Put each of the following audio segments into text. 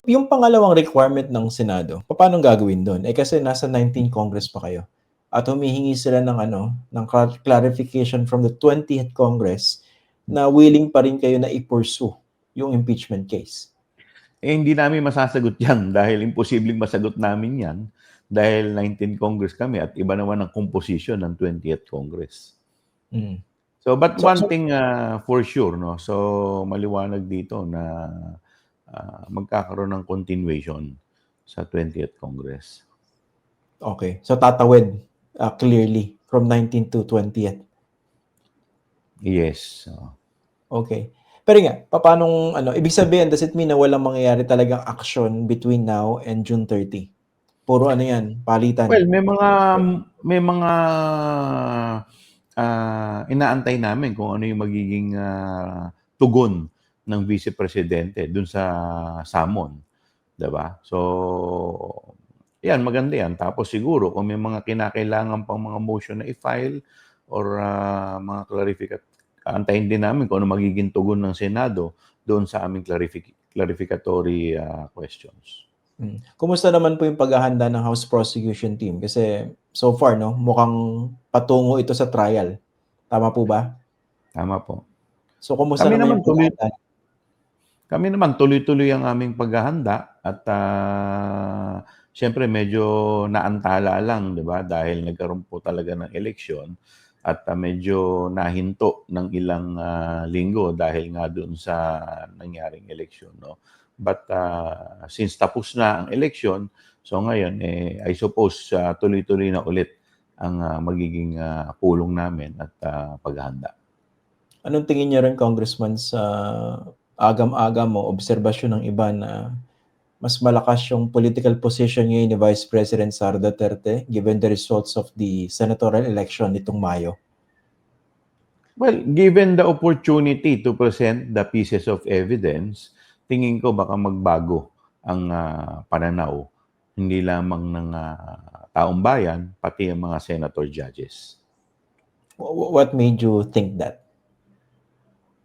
Yung pangalawang requirement ng Senado, papaanong gagawin do'n? Eh, kasi nasa 19th Congress pa kayo at humihingi sila ng ano, ng clarification from the 20th Congress na willing pa rin kayo na i-pursue yung impeachment case. Eh, hindi namin masasagot yan dahil imposibleng masagot namin yan dahil 19th Congress kami at iba naman ang composition ng 20th Congress. Mm. So, but So one thing for sure, no? So, maliwanag dito na magkakaroon ng continuation sa 20th Congress. Okay. So, tatawid clearly from 19 to 20th. Yes. Okay. Pero nga, papaanong ano, ibig sabihin, does it mean na walang mangyayari talagang action between now and June 30? Puro ano yan, palitan. Well, may mga inaantay namin kung ano yung magiging tugon ng Vice Presidente dun sa summon, 'di ba? So, yan maganda yan. Tapos siguro kung may mga kinakailangan pang mga motion na i-file or mga antayin din namin kung ano magiging tugon ng Senado doon sa aming clarificatory questions. Kumusta naman po yung paghahanda ng House Prosecution Team? Kasi so far, no, mukhang patungo ito sa trial. Tama po ba? Tama po. So, kumusta naman yung paghahanda? Kami naman tuloy-tuloy ang aming paghahanda at siyempre medyo naantala lang, 'di ba? Dahil nagkaroon po talaga ng eleksyon at medyo nahinto ng ilang linggo dahil nga doon sa nangyaring eleksyon, no? But since tapos na ang eleksyon, so ngayon I suppose tuloy-tuloy na ulit ang magiging pulong namin at paghahanda. Anong tingin niyo rin, Congressman, sa agam-agam mo, obserbasyon ng iba na mas malakas yung political position ngayon ni Vice President Sara Duterte given the results of the senatorial election nitong Mayo? Well, given the opportunity to present the pieces of evidence, tingin ko baka magbago ang pananaw, hindi lamang ng taong bayan, pati ang mga senator judges. What made you think that?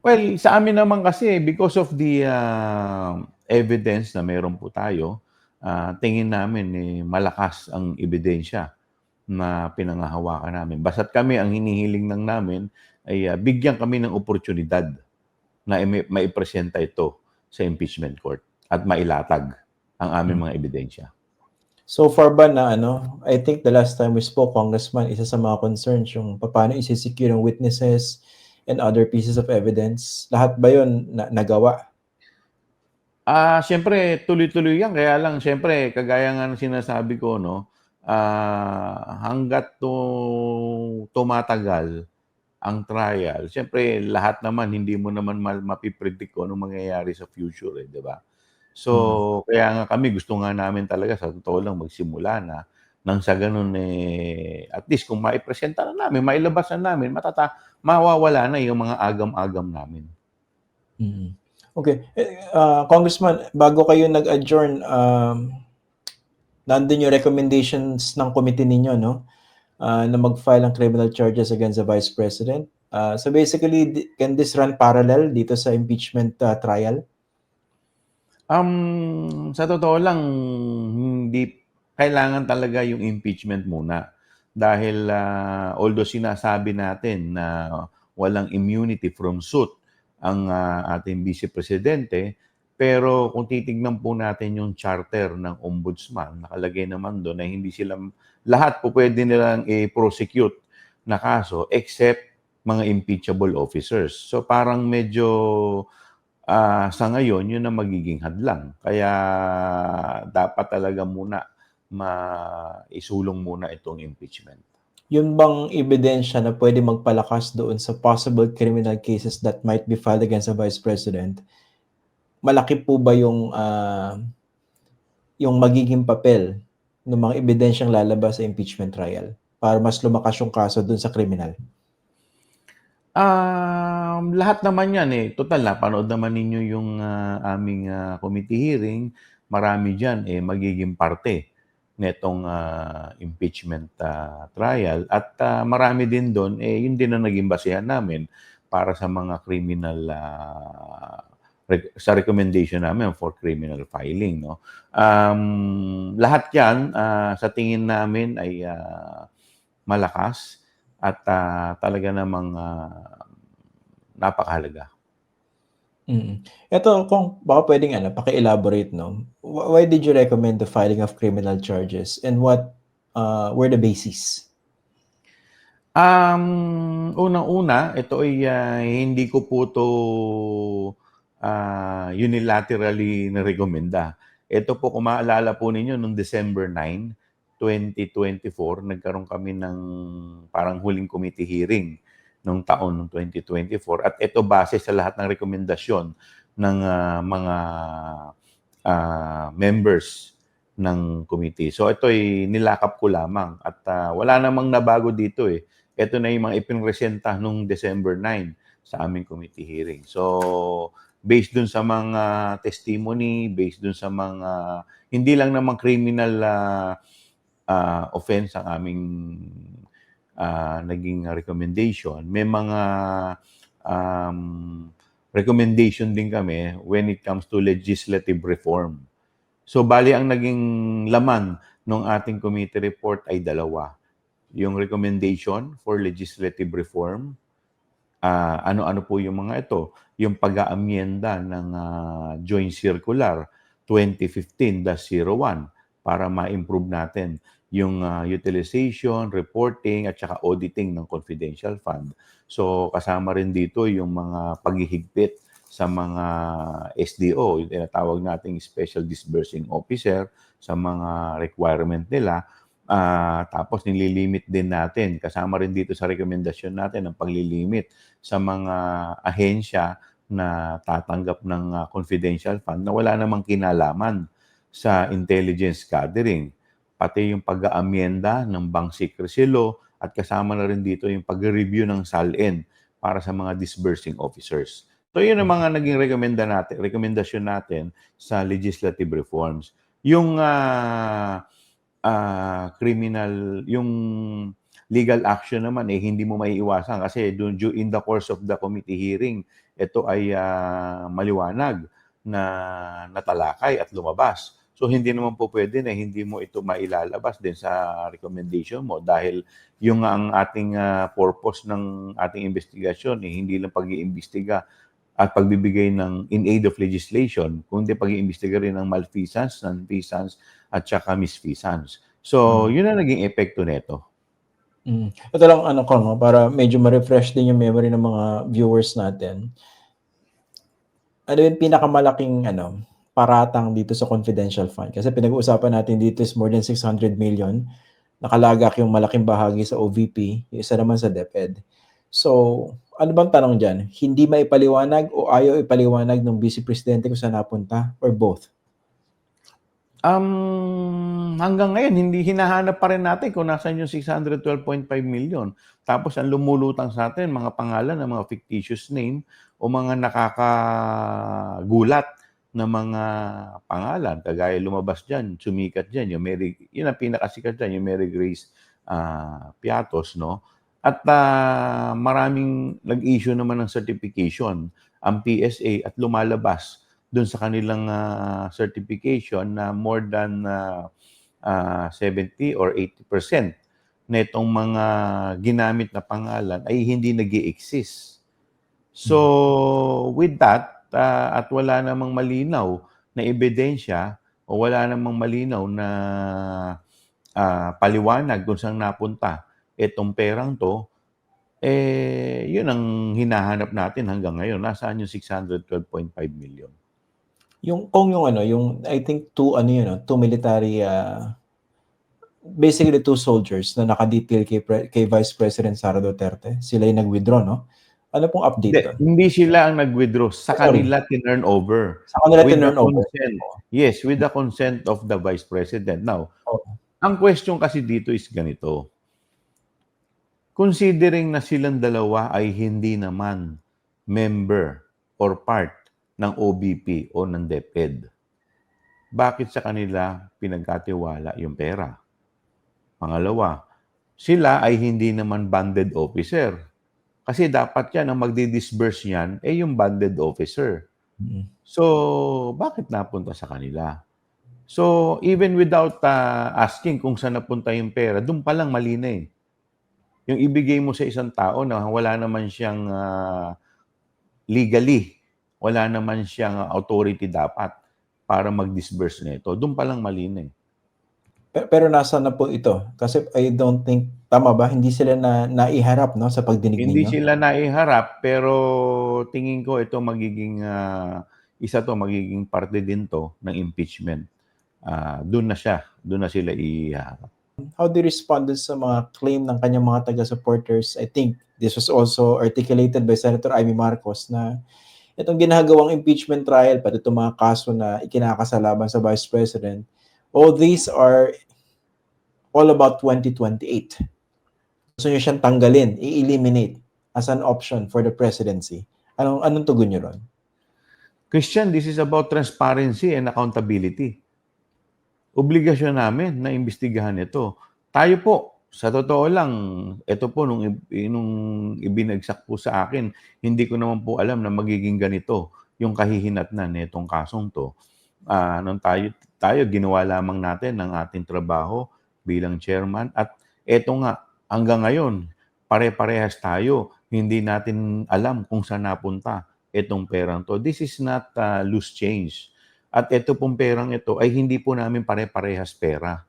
Well, sa amin naman kasi, because of the evidence na meron po tayo, tingin namin malakas ang ebidensya na pinangahawakan namin. Basta't kami, ang hinihiling lang namin ay bigyan kami ng oportunidad na maipresenta ito sa impeachment court at mailatag ang aming mga ebidensya. So far ba na ano, I think the last time we spoke, Congressman, isa sa mga concerns yung paano isi-secure ang witnesses and other pieces of evidence. Lahat ba yun nagawa? Siyempre, tuloy-tuloy yan. Kaya lang, siyempre, kagaya nga ng sinasabi ko, no, hanggat tumatagal ang trial, siyempre, lahat naman, hindi mo naman mapipredict kung anong mangyayari sa future, di ba? So, kaya nga kami, gusto nga namin talaga, sa totoo lang, magsimula na, nang sa ganun, at least kung maipresenta na namin, mailabas na namin, mawawala na yung mga agam-agam namin. Okay. Congressman, bago kayo nag-adjourn, nandun yung recommendations ng committee ninyo, no? Na mag-file ng criminal charges against the Vice President. So basically, can this run parallel dito sa impeachment trial? Sa totoo lang, hindi kailangan talaga yung impeachment muna. Dahil although sinasabi natin na walang immunity from suit ang ating Vice Presidente, pero kung titignan po natin yung charter ng Ombudsman, nakalagay naman doon na hindi sila, lahat po pwede nilang i-prosecute na kaso except mga impeachable officers. So parang medyo sa ngayon, yun ang magiging hadlang. Kaya dapat talaga muna isulong muna itong impeachment. Yun bang ebidensya na pwede magpalakas doon sa possible criminal cases that might be filed against the Vice President? Malaki po ba yung magiging papel ng mga ebidensyang lalabas sa impeachment trial para mas lumakas yung kaso doon sa criminal? Lahat naman yan total napanood naman ninyo yung aming committee hearing. Marami dyan magiging parte netong impeachment trial at marami din doon yun din ang naging basehan namin para sa mga criminal sa recommendation namin for criminal filing, no? Lahat 'yan sa tingin namin ay malakas at talaga namang napakahalaga. Ito kung baka puwedeng ano, paki-elaborate 'no, why did you recommend the filing of criminal charges and what, were the basis? Unang-una, ito ay hindi ko po 'to unilaterally nirekomenda. Ito po, kung maalala po ninyo noong December 9, 2024, nagkaroon kami ng parang huling committee hearing nung taon ng 2024 at ito base sa lahat ng rekomendasyon ng mga members ng committee. So ito ay nilakap ko lamang at wala namang nabago dito eh. Ito na yung mga ipinresenta nung December 9 sa aming committee hearing. So based dun sa mga testimony, based dun sa mga hindi lang naman criminal offense ang aming naging recommendation, may mga recommendation din kami when it comes to legislative reform. So bali ang naging laman ng ating committee report ay dalawa. Yung recommendation for legislative reform, ano-ano po yung mga ito? Yung pag-aamyenda ng Joint Circular 2015-01 para ma-improve natin yung utilization, reporting, at saka auditing ng confidential fund. So kasama rin dito yung mga paghihigpit sa mga SDO, yung tinatawag nating Special Disbursing Officer, sa mga requirement nila. Tapos nililimit din natin, kasama rin dito sa rekomendasyon natin ang paglilimit sa mga ahensya na tatanggap ng confidential fund na wala namang kinalaman sa intelligence gathering. Pati yung pag-aamyenda ng Bank Secrecy Law at kasama na rin dito yung pag-review ng SALN para sa mga disbursing officers. So yun ang mga naging rekomendasyon natin sa legislative reforms. Yung criminal, yung legal action naman hindi mo maiiwasan kasi in the course of the committee hearing, ito ay maliwanag na natalakay at lumabas. So hindi naman po pwede na hindi mo ito mailalabas din sa recommendation mo dahil yung ang ating purpose ng ating investigasyon hindi lang pag-iimbestiga at pagbibigay ng in aid of legislation, kundi pag-iimbestiga rin ng malfeasance, nonfeasance, at saka misfeasance. So, yun ang naging epekto nito. Ito lang ano ko, no, para medyo ma-refresh din yung memory ng mga viewers natin. Ano yung pinakamalaking paratang dito sa confidential fund? Kasi pinag-uusapan natin dito is more than 600 million. Nakalagak yung malaking bahagi sa OVP, yung isa naman sa DepEd. So, ano bang tanong dyan? Hindi maipaliwanag o ayaw ipaliwanag ng Vice Presidente kung saan napunta? Or both? Hanggang ngayon, hindi hinahanap pa rin natin kung nasaan yung 612.5 million. Tapos ang lumulutang sa atin, mga pangalan ng mga fictitious name o mga nakakagulat na mga pangalan. Kagaya lumabas dyan, sumikat dyan, yun ang pinakasikat dyan, yung Mary Grace Piatos, no? At maraming nag-issue naman ng certification ang PSA at lumalabas doon sa kanilang certification na more than 70 or 80% na itong mga ginamit na pangalan ay hindi nag-i-exist. So, with that, at wala namang malinaw na ebidensya o wala namang malinaw na paliwanag kung saan napunta itong perang to, yun ang hinahanap natin hanggang ngayon. Nasaan yung 612.5 million? Yung I think two military, basically two soldiers na naka-detail kay Vice President Sara Duterte, sila yung nag-withdraw, no? Ano pong update doon? Hindi sila ang nag-withdraw. Sa kanila tinurn over. Sa kanila tinurn over? Yes, with the consent of the Vice President. Now, ang question kasi dito is ganito. Considering na silang dalawa ay hindi naman member or part ng OBP o ng DepEd, bakit sa kanila pinagkatiwala yung pera? Pangalawa, sila ay hindi naman banded officer. Kasi dapat yan, ang magdi-disburse yan, yung banded officer. Mm. So, bakit napunta sa kanila? So, even without asking kung saan napunta yung pera, dun pa lang mali na, eh. Yung ibigay mo sa isang tao na wala naman siyang, legally, wala naman siyang authority dapat para mag-disburse nito, dun pa lang mali na, eh. Pero nasaan na po ito? Kasi I don't think tama ba, hindi sila naiharap 'no, sa pagdinig Hindi ninyo? sila naiharap, pero tingin ko ito magiging, isa 'to, magiging parte din 'to ng impeachment. Dun na sila ihaharap. How do you respond dun sa mga claim ng kanyang mga taga-supporters? I think this was also articulated by Senator Amy Marcos na itong ginagawang impeachment trial, pati itong mga kaso na ikinakasalaban sa Vice President, all these are all about 2028. Gusto niyo siyang tanggalin, i-eliminate as an option for the presidency. Anong tugon niyo ron? Christian, this is about transparency and accountability. Obligasyon namin na imbestigahan ito. Tayo po, sa totoo lang, ito po nung ibinagsak po sa akin, hindi ko naman po alam na magiging ganito yung kahihinatnan nitong kasong 'to. Nung tayo ginawa lamang natin ang ating trabaho bilang chairman at eto nga, hanggang ngayon, pare-parehas tayo, hindi natin alam kung saan napunta itong perang 'to. This is not loose change. At ito pong perang ito ay hindi po namin pare-parehas pera.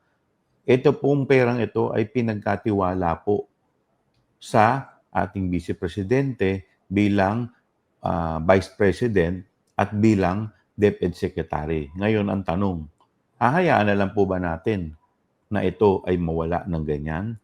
Ito pong perang ito ay pinagkatiwala po sa ating Vice Presidente bilang Vice President at bilang DepEd Secretary. Ngayon ang tanong, hahayaan na lang po ba natin na ito ay mawala ng ganyan?